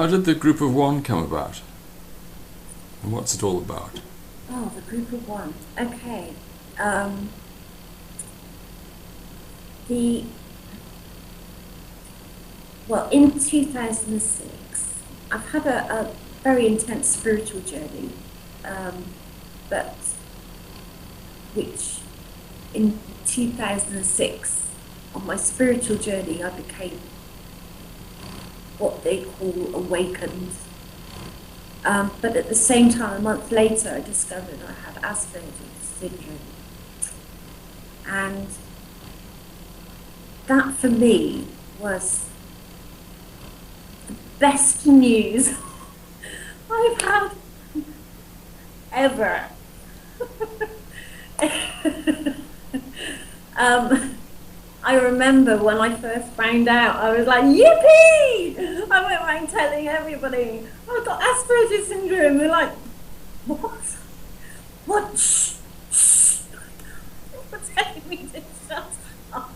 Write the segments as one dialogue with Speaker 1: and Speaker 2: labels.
Speaker 1: how did the Group of One come about? And what's it all about?
Speaker 2: Oh, the Group of One. Okay. Um, the Well, in 2006, I've had a very intense spiritual journey, um, but which in 2006, on my spiritual journey, I became what they call awakened. But at the same time, a month later, I discovered I had Asperger's syndrome. And that for me was the best news I've had ever. I remember when I first found out, I was like, yippee! I went around telling everybody, I've got Asperger's syndrome. They're like, what? What? Shh, shh. You're telling me to shut up.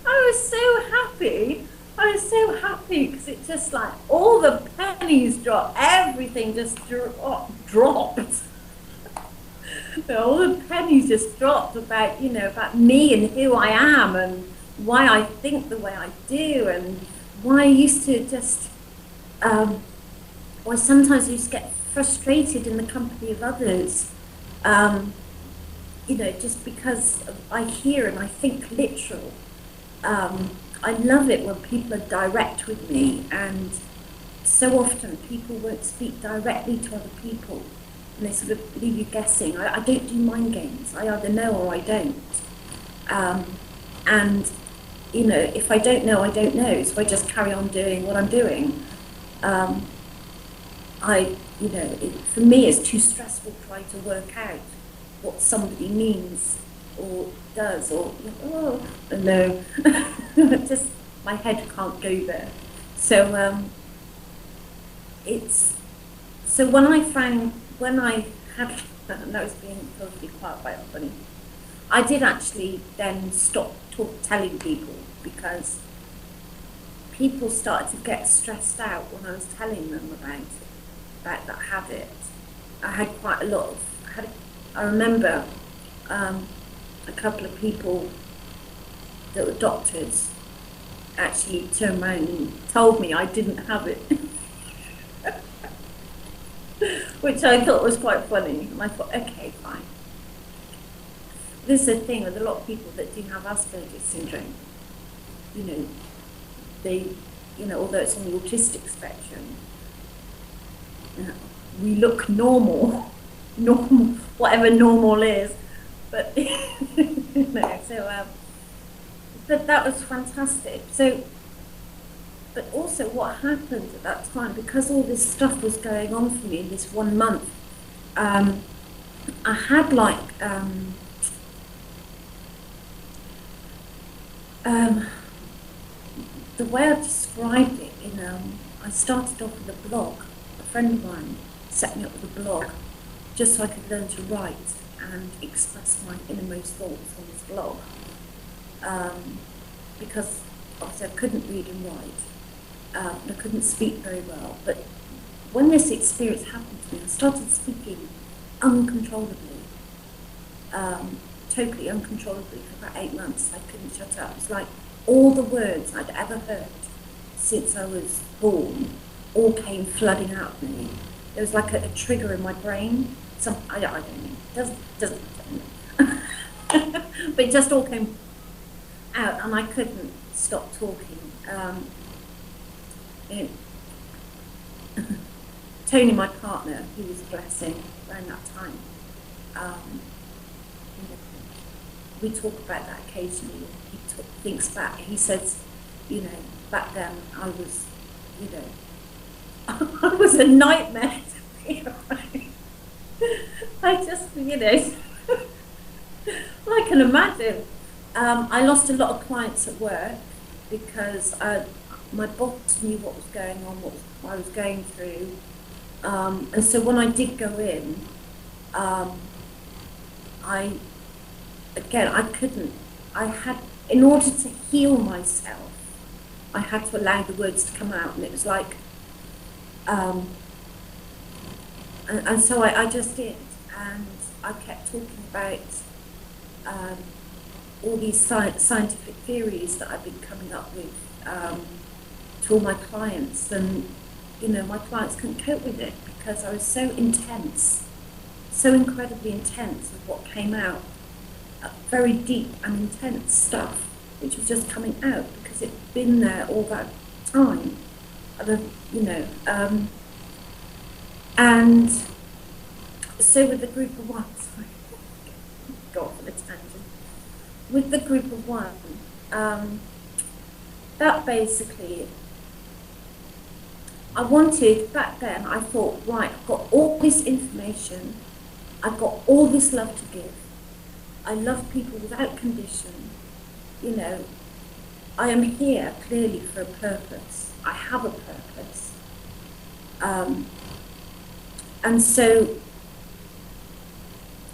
Speaker 2: I was so happy. I was so happy because it just like, all the pennies dropped. Everything just dropped. All the pennies just dropped about, about me and who I am and why I think the way I do and why I used to just, why sometimes I used to get frustrated in the company of others, just because I hear and I think literal. I love it when people are direct with me, and so often people won't speak directly to other people. And they sort of leave you guessing. I don't do mind games. I either know or I don't. And, if I don't know, I don't know. So I just carry on doing what I'm doing. For me, it's too stressful trying to work out what somebody means or does or, no. Just, my head can't go there. So, when I had, and that was being totally quite funny, I did actually then stop telling people because people started to get stressed out when I was telling them about that habit. I had quite a lot of, I remember a couple of people that were doctors actually turned around and told me I didn't have it. Which I thought was quite funny. And I thought, okay, fine. This is the thing with a lot of people that do have Asperger's syndrome. Although it's on the autistic spectrum, we look normal, whatever normal is. But, but that was fantastic. So, but also what happened at that time, because all this stuff was going on for me in this 1 month, I had the way I described it, I started off with a blog. A friend of mine set me up with a blog just so I could learn to write and express my innermost thoughts on this blog. Because obviously I couldn't read and write. I couldn't speak very well, but when this experience happened to me, I started speaking uncontrollably, totally uncontrollably for about 8 months. I couldn't shut up. It was like all the words I'd ever heard since I was born all came flooding out of me. There was like a trigger in my brain. I don't know. Doesn't but it just all came out, and I couldn't stop talking. Tony, my partner, he was a blessing around that time. We talk about that occasionally. He thinks back. He says, back then I was, I was a nightmare to be around. I just, I can imagine. I lost a lot of clients at work because my boss knew what was going on, what I was going through. And so when I did go in, in order to heal myself, I had to allow the words to come out. And it was like, Um, and so I just did, and I kept talking about um, all these scientific theories that I've been coming up with to all my clients, and my clients couldn't cope with it because I was so intense, so incredibly intense with what came out, very deep and intense stuff, which was just coming out because it'd been there all that time, and so with the group of one, sorry, go off on a tangent. With the group of one, that basically, I wanted, back then, I thought, right, I've got all this information, I've got all this love to give, I love people without condition, I am here clearly for a purpose, I have a purpose. And so,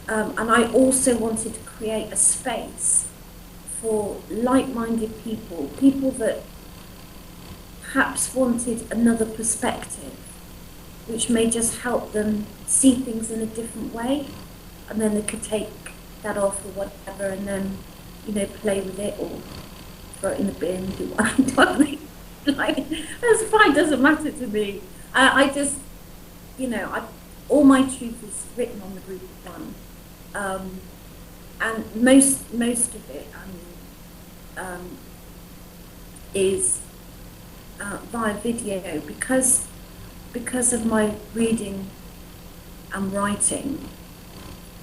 Speaker 2: and I also wanted to create a space for like-minded people, people that perhaps wanted another perspective, which may just help them see things in a different way, and then they could take that off or whatever, and then, play with it or throw it in the bin, do what like, that's fine, doesn't matter to me. I just, all my truth is written on the group of one. And most of it, is via video because of my reading and writing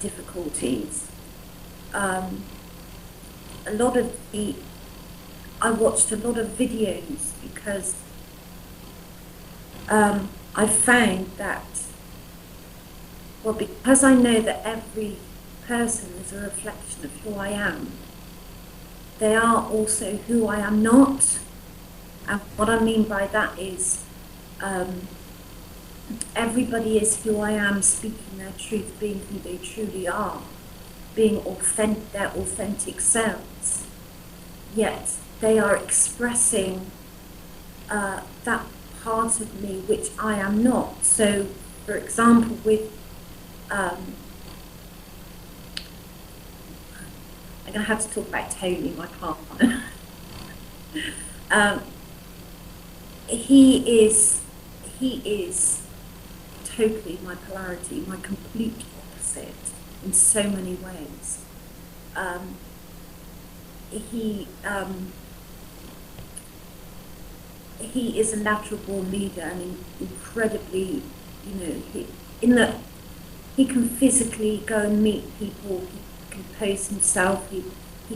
Speaker 2: difficulties. I watched a lot of videos because I found that, well, because I know that every person is a reflection of who I am, they are also who I am not. And what I mean by that is everybody is who I am, speaking their truth, being who they truly are, being their authentic selves, yet they are expressing that part of me which I am not. So, for example, with I'm going to have to talk about Tony, my partner. He is totally my polarity, my complete opposite in so many ways. He is a natural born leader and incredibly, he can physically go and meet people, he can pose himself, he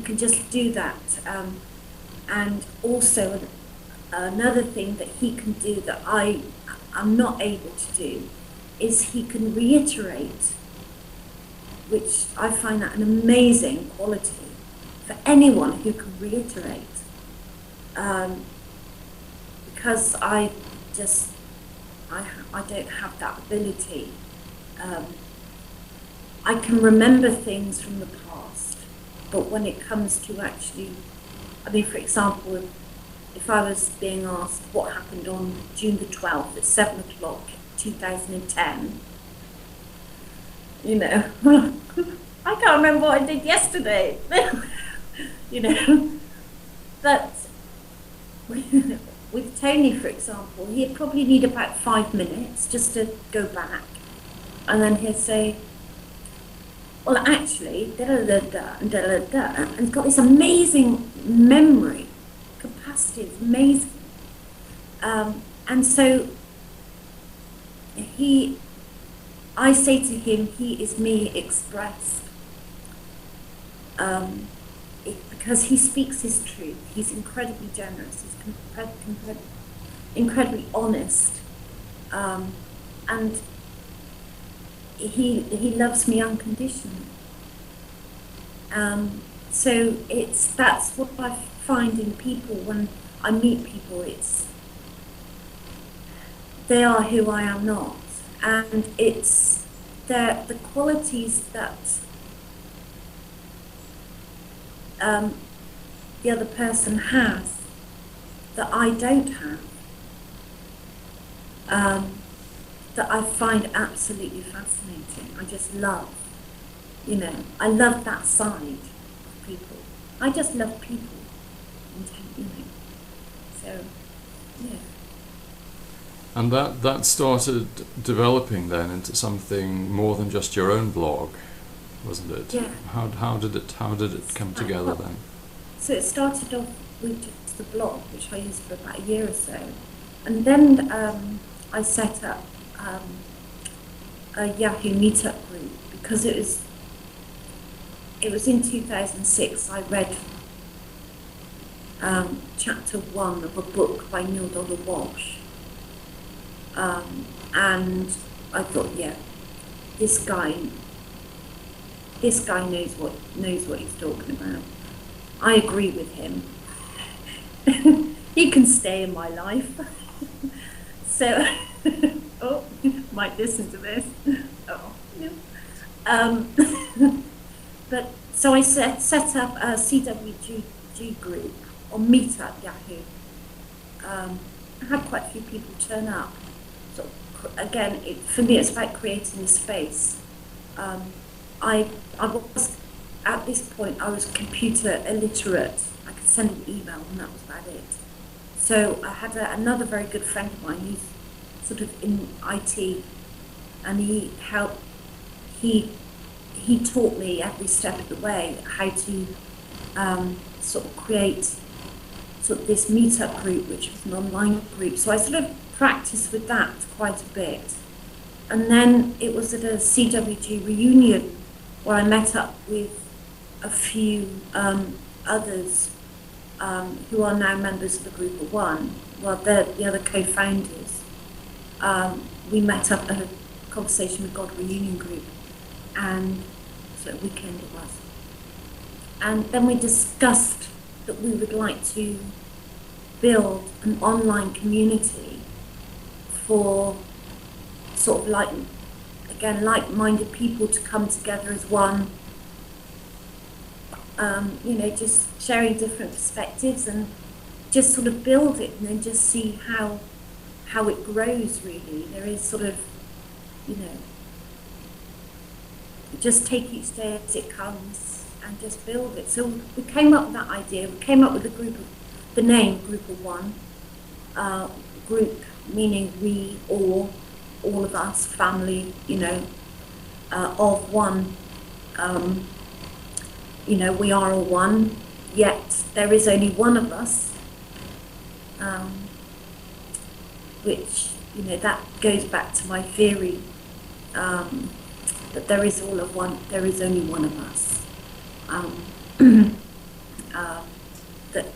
Speaker 2: can just do that. And also another thing that he can do that I am not able to do is he can reiterate, which I find that an amazing quality for anyone who can reiterate. Because I don't have that ability. I can remember things from the past, but when it comes to actually, for example, if I was being asked what happened on June the 12th at 7 o'clock, 2010, I can't remember what I did yesterday, but with Tony, for example, he'd probably need about 5 minutes just to go back, and then he'd say, well, actually, da-da-da-da, and da-da-da, and he's got this amazing memory capacity, it's amazing. And so I say to him, he is me expressed. Because he speaks his truth, he's incredibly generous, he's incredibly honest, and he loves me unconditionally. So that's what I find in people when I meet people. They are who I am not, and it's the qualities that the other person has that I don't have. that I find absolutely fascinating. I just love, I love that side of people. I just love people, so, yeah.
Speaker 1: And that started developing then into something more than just your own blog, wasn't it?
Speaker 2: Yeah.
Speaker 1: How did it come together then?
Speaker 2: So it started off with just the blog, which I used for about a year or so, and then I set up a Yahoo meetup group because it was in 2006. I read chapter 1 of a book by Neil Donald Walsh, and I thought, yeah, this guy knows what he's talking about. I agree with him. He can stay in my life. So, oh, might listen to this. Oh, no. But so I set up a CWG group on Meetup Yahoo. I had quite a few people turn up. So again, for me, it's about creating a space. I was, at this point, I was computer illiterate. I could send an email and that was about it. So I had another very good friend of mine who's sort of in IT, and he taught me every step of the way how to sort of create sort of this meetup group, which was an online group. So I sort of practiced with that quite a bit. And then it was at a CWG reunion where I met up with a few others who are now members of the GroupOf1. Well, they're the other co-founders. We met up at a Conversation with God reunion group, and so a weekend it was. And then we discussed that we would like to build an online community for sort of like-minded people to come together as one, just sharing different perspectives and just sort of build it and then just see how it grows really. There is sort of, just take each day as it comes and just build it. So we came up with that idea. We came up with the name GroupOf1, group meaning we, all of us, family, of one. We are all one, yet there is only one of us, which, that goes back to my theory, that there is only one of us. That,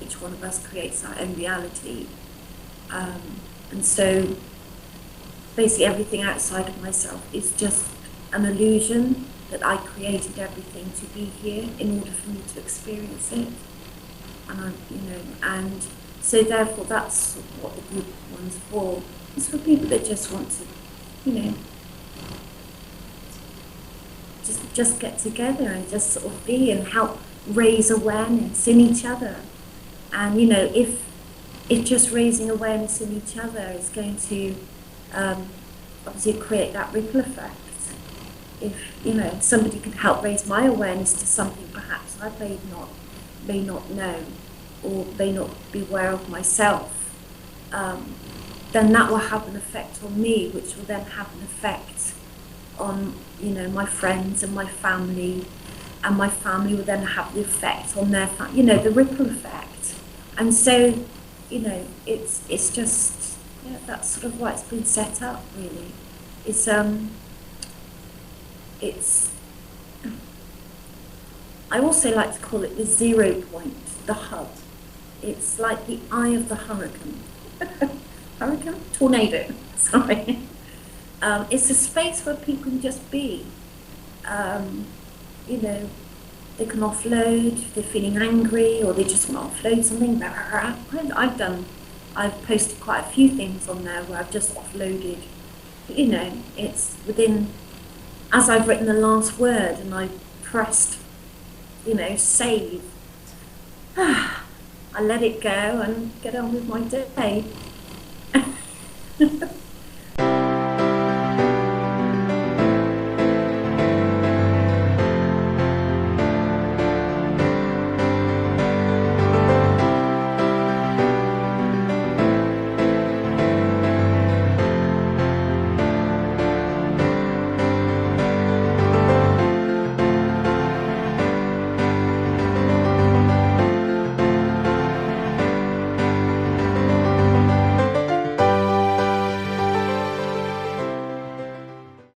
Speaker 2: each one of us creates our own reality. And so basically everything outside of myself is just an illusion that I created everything to be here in order for me to experience it. And and so therefore that's what the group one's for. It's for people that just want to, just get together and just sort of be and help raise awareness in each other. And if just raising awareness in each other is going to obviously create that ripple effect. If somebody can help raise my awareness to something perhaps I may not know or may not be aware of myself, then that will have an effect on me, which will then have an effect on my friends and my family will then have the effect on their the ripple effect. And so it's just that's sort of why it's been set up really. I also like to call it the 0 point, the hub. It's like the eye of the hurricane. Tornado, sorry. It's a space where people can just be. They can offload if they're feeling angry or they just want to offload something. I've posted quite a few things on there where I've just offloaded. It's within, as I've written the last word and I pressed, save. I let it go and get on with my day.